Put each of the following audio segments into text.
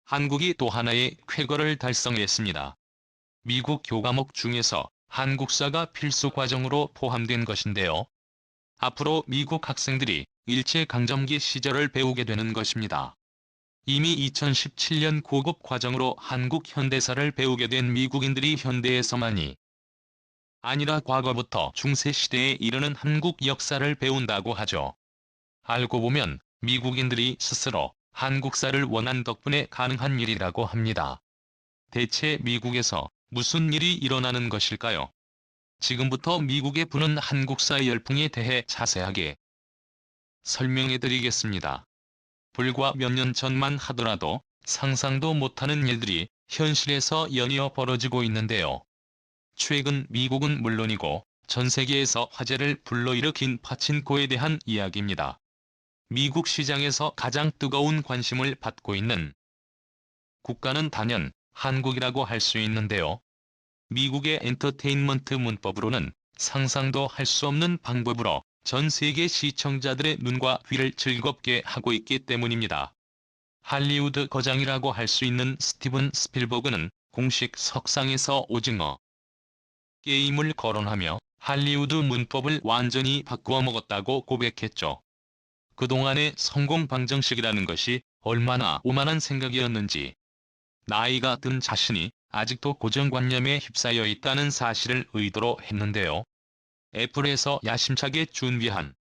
한국이 또 하나의 쾌거를 달성했습니다. 미국 교과목 중에서 한국사가 필수 과정으로 포함된 것인데요. 앞으로 미국 학생들이 일제강점기 시절을 배우게 되는 것입니다. 이미 2017년 고급 과정으로 한국 현대사를 배우게 된 미국인들이 현대에서만이 아니라 과거부터 중세시대에 이르는 한국 역사를 배운다고 하죠. 알고 보면 미국인들이 스스로 한국사를 원한 덕분에 가능한 일이라고 합니다. 대체 미국에서 무슨 일이 일어나는 것일까요? 지금부터 미국에 부는 한국사 열풍에 대해 자세하게 설명해 드리겠습니다. 불과 몇 년 전만 하더라도 상상도 못하는 일들이 현실에서 연이어 벌어지고 있는데요. 최근 미국은 물론이고 전 세계에서 화제를 불러일으킨 파친코에 대한 이야기입니다. 미국 시장에서 가장 뜨거운 관심을 받고 있는 국가는 단연 한국이라고 할 수 있는데요. 미국의 엔터테인먼트 문법으로는 상상도 할 수 없는 방법으로 전 세계 시청자들의 눈과 귀를 즐겁게 하고 있기 때문입니다. 할리우드 거장이라고 할 수 있는 스티븐 스필버그는 공식 석상에서 오징어 게임을 거론하며 할리우드 문법을 완전히 바꾸어 먹었다고 고백했죠. 그동안의 성공 방정식이라는 것이 얼마나 오만한 생각이었는지, 나이가 든 자신이 아직도 고정관념에 휩싸여 있다는 사실을 의도로 했는데요. 애플에서 야심차게 준비한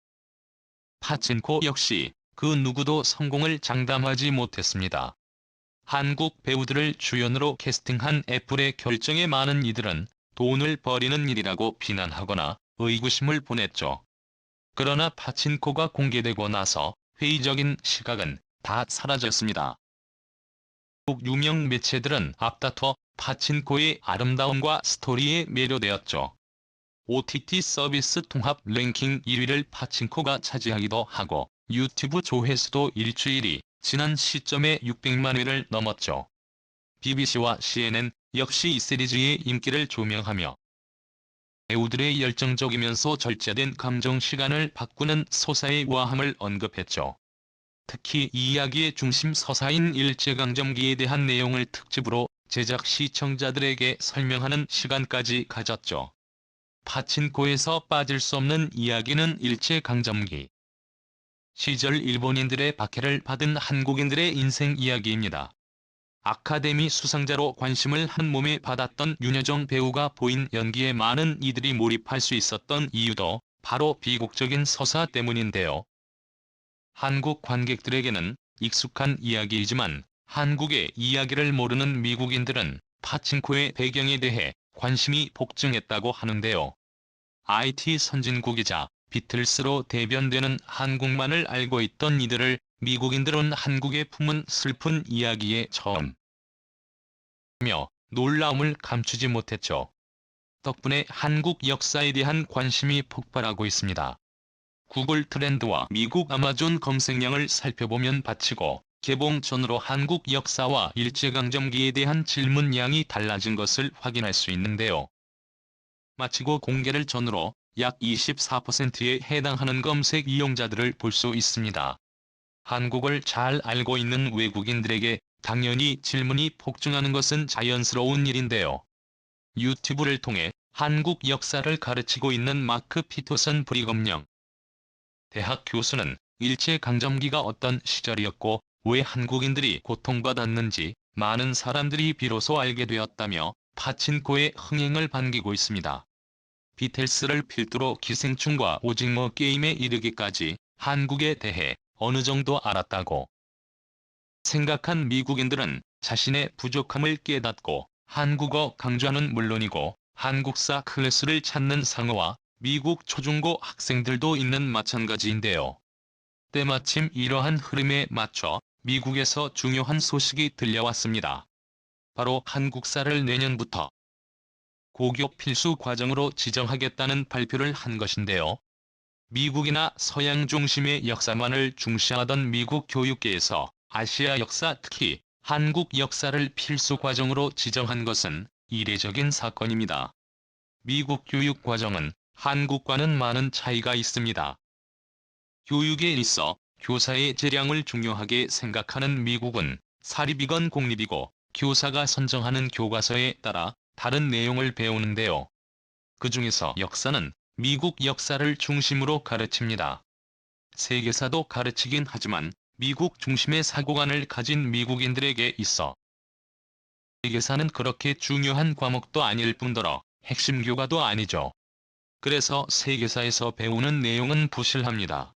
파친코 역시 그 누구도 성공을 장담하지 못했습니다. 한국 배우들을 주연으로 캐스팅한 애플의 결정에 많은 이들은 돈을 버리는 일이라고 비난하거나 의구심을 보냈죠. 그러나 파친코가 공개되고 나서 회의적인 시각은 다 사라졌습니다. 미국 유명 매체들은 앞다퉈 파친코의 아름다움과 스토리에 매료되었죠. OTT 서비스 통합 랭킹 1위를 파친코가 차지하기도 하고 유튜브 조회수도 일주일이 지난 시점에 600만 회를 넘었죠. BBC와 CNN 역시 이 시리즈의 인기를 조명하며 배우들의 열정적이면서 절제된 감정 시간을 바꾸는 서사의 우아함을 언급했죠. 특히 이 이야기의 중심 서사인 일제강점기에 대한 내용을 특집으로 제작 시청자들에게 설명하는 시간까지 가졌죠. 파친코에서 빠질 수 없는 이야기는 일제강점기 시절 일본인들의 박해를 받은 한국인들의 인생 이야기입니다. 아카데미 수상자로 관심을 한몸에 받았던 윤여정 배우가 보인 연기에 많은 이들이 몰입할 수 있었던 이유도 바로 비극적인 서사 때문인데요. 한국 관객들에게는 익숙한 이야기이지만 한국의 이야기를 모르는 미국인들은 파친코의 배경에 대해 관심이 폭증했다고 하는데요. IT 선진국이자 비틀스로 대변되는 한국만을 알고 있던 이들을 미국인들은 한국에 품은 슬픈 이야기에 처음 놀라움을 감추지 못했죠. 덕분에 한국 역사에 대한 관심이 폭발하고 있습니다. 구글 트렌드와 미국 아마존 검색량을 살펴보면 바치고 개봉 전으로 한국 역사와 일제강점기에 대한 질문량이 달라진 것을 확인할 수 있는데요. 마치고 공개를 전후로 약 24%에 해당하는 검색 이용자들을 볼 수 있습니다. 한국을 잘 알고 있는 외국인들에게 당연히 질문이 폭증하는 것은 자연스러운 일인데요. 유튜브를 통해 한국 역사를 가르치고 있는 마크 피터슨 브리검령 대학 교수는 일제강점기가 어떤 시절이었고 왜 한국인들이 고통받았는지 많은 사람들이 비로소 알게 되었다며 파친코의 흥행을 반기고 있습니다. 비틀스를 필두로 기생충과 오징어 게임에 이르기까지 한국에 대해 어느 정도 알았다고 생각한 미국인들은 자신의 부족함을 깨닫고 한국어 강좌는 물론이고 한국사 클래스를 찾는 상어와 미국 초중고 학생들도 있는 마찬가지인데요. 때마침 이러한 흐름에 맞춰 미국에서 중요한 소식이 들려왔습니다. 바로 한국사를 내년부터 고교 필수 과정으로 지정하겠다는 발표를 한 것인데요. 미국이나 서양 중심의 역사만을 중시하던 미국 교육계에서 아시아 역사 특히 한국 역사를 필수 과정으로 지정한 것은 이례적인 사건입니다. 미국 교육 과정은 한국과는 많은 차이가 있습니다. 교육에 있어 교사의 재량을 중요하게 생각하는 미국은 사립이건 공립이고 교사가 선정하는 교과서에 따라 다른 내용을 배우는데요. 그 중에서 역사는 미국 역사를 중심으로 가르칩니다. 세계사도 가르치긴 하지만 미국 중심의 사고관을 가진 미국인들에게 있어 세계사는 그렇게 중요한 과목도 아닐 뿐더러 핵심 교과도 아니죠. 그래서 세계사에서 배우는 내용은 부실합니다.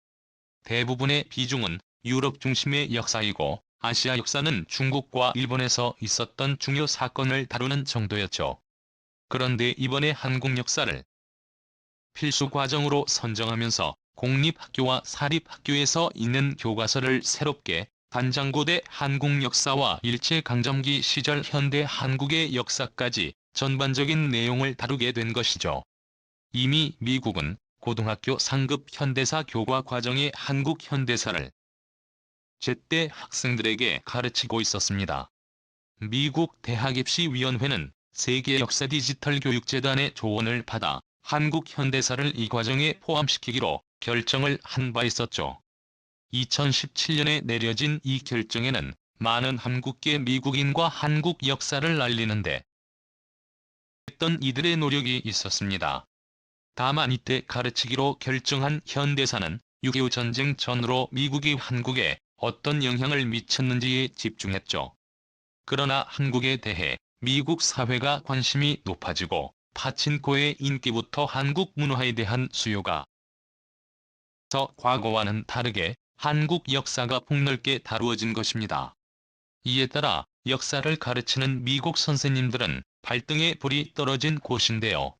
대부분의 비중은 유럽 중심의 역사이고 아시아 역사는 중국과 일본에서 있었던 중요 사건을 다루는 정도였죠. 그런데 이번에 한국 역사를 필수 과정으로 선정하면서 공립학교와 사립학교에서 있는 교과서를 새롭게 단장고대 한국 역사와 일제강점기 시절 현대 한국의 역사까지 전반적인 내용을 다루게 된 것이죠. 이미 미국은 고등학교 상급 현대사 교과 과정에 한국 현대사를 제때 학생들에게 가르치고 있었습니다. 미국 대학입시위원회는 세계 역사 디지털 교육재단의 조언을 받아 한국 현대사를 이 과정에 포함시키기로 결정을 한 바 있었죠. 2017년에 내려진 이 결정에는 많은 한국계 미국인과 한국 역사를 알리는데 했던 이들의 노력이 있었습니다. 다만 이때 가르치기로 결정한 현대사는 6.25 전쟁 전후로 미국이 한국에 어떤 영향을 미쳤는지에 집중했죠. 그러나 한국에 대해 미국 사회가 관심이 높아지고 파친코의 인기부터 한국 문화에 대한 수요가 더 과거와는 다르게 한국 역사가 폭넓게 다루어진 것입니다. 이에 따라 역사를 가르치는 미국 선생님들은 발등에 불이 떨어진 곳인데요.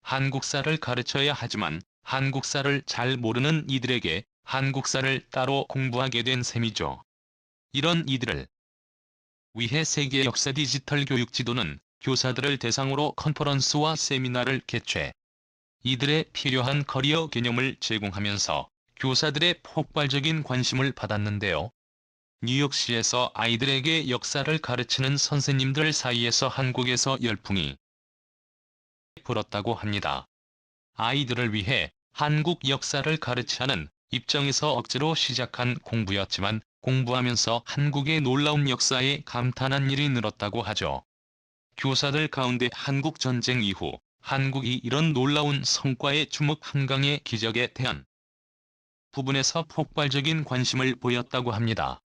한국사를 가르쳐야 하지만 한국사를 잘 모르는 이들에게 한국사를 따로 공부하게 된 셈이죠. 이런 이들을 위해 세계 역사 디지털 교육 지도는 교사들을 대상으로 컨퍼런스와 세미나를 개최. 이들의 필요한 커리어 개념을 제공하면서 교사들의 폭발적인 관심을 받았는데요. 뉴욕시에서 아이들에게 역사를 가르치는 선생님들 사이에서 한국에서 열풍이 불었다고 합니다. 아이들을 위해 한국 역사를 가르치는 입장에서 억지로 시작한 공부였지만 공부하면서 한국의 놀라운 역사에 감탄한 일이 늘었다고 하죠. 교사들 가운데 한국전쟁 이후 한국이 이런 놀라운 성과에 주목한 강의 기적에 대한 부분에서 폭발적인 관심을 보였다고 합니다.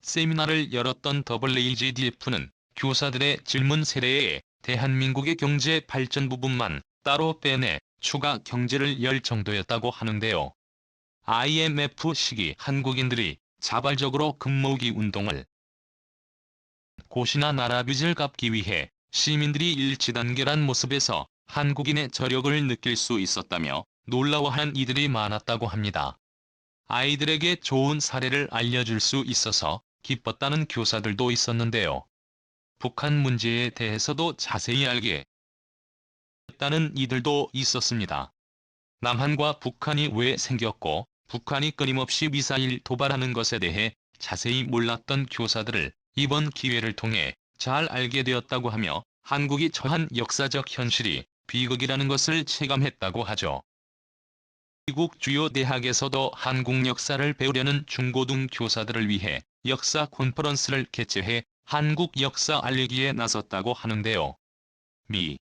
세미나를 열었던 AAGDF는 교사들의 질문 세례에 대한민국의 경제 발전 부분만 따로 빼내 추가 경제를 열 정도였다고 하는데요. IMF 시기 한국인들이 자발적으로 금모으기 운동을 고시나 나라 빚을 갚기 위해 시민들이 일치단결한 모습에서 한국인의 저력을 느낄 수 있었다며 놀라워한 이들이 많았다고 합니다. 아이들에게 좋은 사례를 알려줄 수 있어서 기뻤다는 교사들도 있었는데요. 북한 문제에 대해서도 자세히 알게 됐다는 이들도 있었습니다. 남한과 북한이 왜 생겼고 북한이 끊임없이 미사일 도발하는 것에 대해 자세히 몰랐던 교사들을 이번 기회를 통해 잘 알게 되었다고 하며 한국이 처한 역사적 현실이 비극이라는 것을 체감했다고 하죠. 미국 주요 대학에서도 한국 역사를 배우려는 중고등 교사들을 위해 역사 컨퍼런스를 개최해 한국 역사 알리기에 나섰다고 하는데요. 미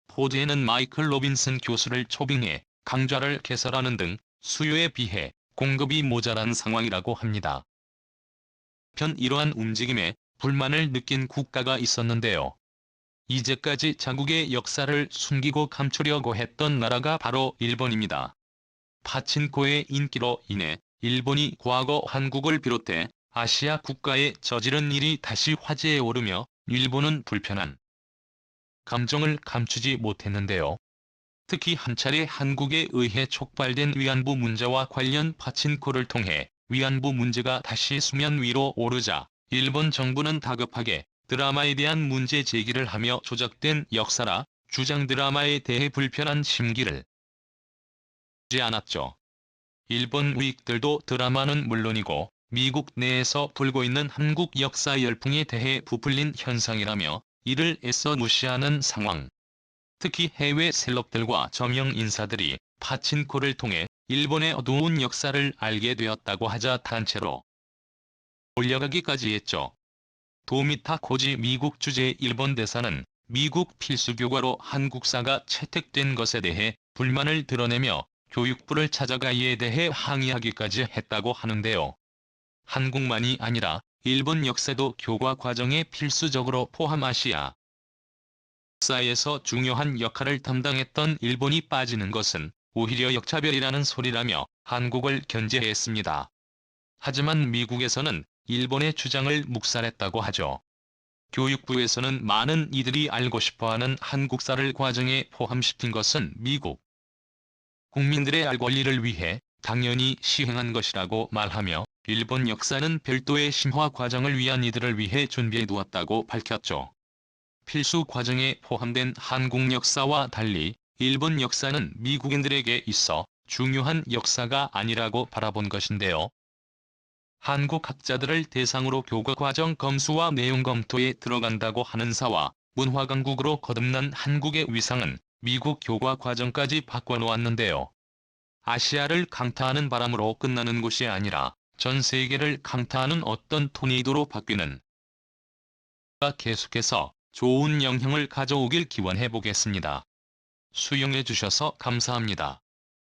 포드에는 마이클 로빈슨 교수를 초빙해 강좌를 개설하는 등 수요에 비해 공급이 모자란 상황이라고 합니다. 이러한 움직임에 불만을 느낀 국가가 있었는데요. 이제까지 자국의 역사를 숨기고 감추려고 했던 나라가 바로 일본입니다. 파친코의 인기로 인해 일본이 과거 한국을 비롯해 아시아 국가에 저지른 일이 다시 화제에 오르며 일본은 불편한 감정을 감추지 못했는데요. 특히 한 차례 한국에 의해 촉발된 위안부 문제와 관련 파친코를 통해 위안부 문제가 다시 수면 위로 오르자 일본 정부는 다급하게 드라마에 대한 문제 제기를 하며 조작된 역사라 주장 드라마에 대해 불편한 심기를 하지 않았죠. 일본 우익들도 드라마는 물론이고 미국 내에서 불고 있는 한국 역사 열풍에 대해 부풀린 현상이라며 이를 애써 무시하는 상황. 특히 해외 셀럽들과 저명 인사들이 파친코를 통해 일본의 어두운 역사를 알게 되었다고 하자 단체로 몰려가기까지 했죠. 도미타 코지 미국 주재 일본 대사는 미국 필수 교과로 한국사가 채택된 것에 대해 불만을 드러내며 교육부를 찾아가 이에 대해 항의하기까지 했다고 하는데요. 한국만이 아니라 일본 역사도 교과 과정에 필수적으로 포함하시야 역사에서 중요한 역할을 담당했던 일본이 빠지는 것은 오히려 역차별이라는 소리라며 한국을 견제했습니다. 하지만 미국에서는 일본의 주장을 묵살했다고 하죠. 교육부에서는 많은 이들이 알고 싶어하는 한국사를 과정에 포함시킨 것은 미국 국민들의 알 권리를 위해 당연히 시행한 것이라고 말하며 일본 역사는 별도의 심화 과정을 위한 이들을 위해 준비해 두었다고 밝혔죠. 필수 과정에 포함된 한국 역사와 달리 일본 역사는 미국인들에게 있어 중요한 역사가 아니라고 바라본 것인데요. 한국 학자들을 대상으로 교과 과정 검수와 내용 검토에 들어간다고 하는 사와 문화 강국으로 거듭난 한국의 위상은 미국 교과 과정까지 바꿔놓았는데요. 아시아를 강타하는 바람으로 끝나는 곳이 아니라 전 세계를 강타하는 어떤 토네이도로 바뀌는 계속해서 좋은 영향을 가져오길 기원해 보겠습니다. 수용해 주셔서 감사합니다.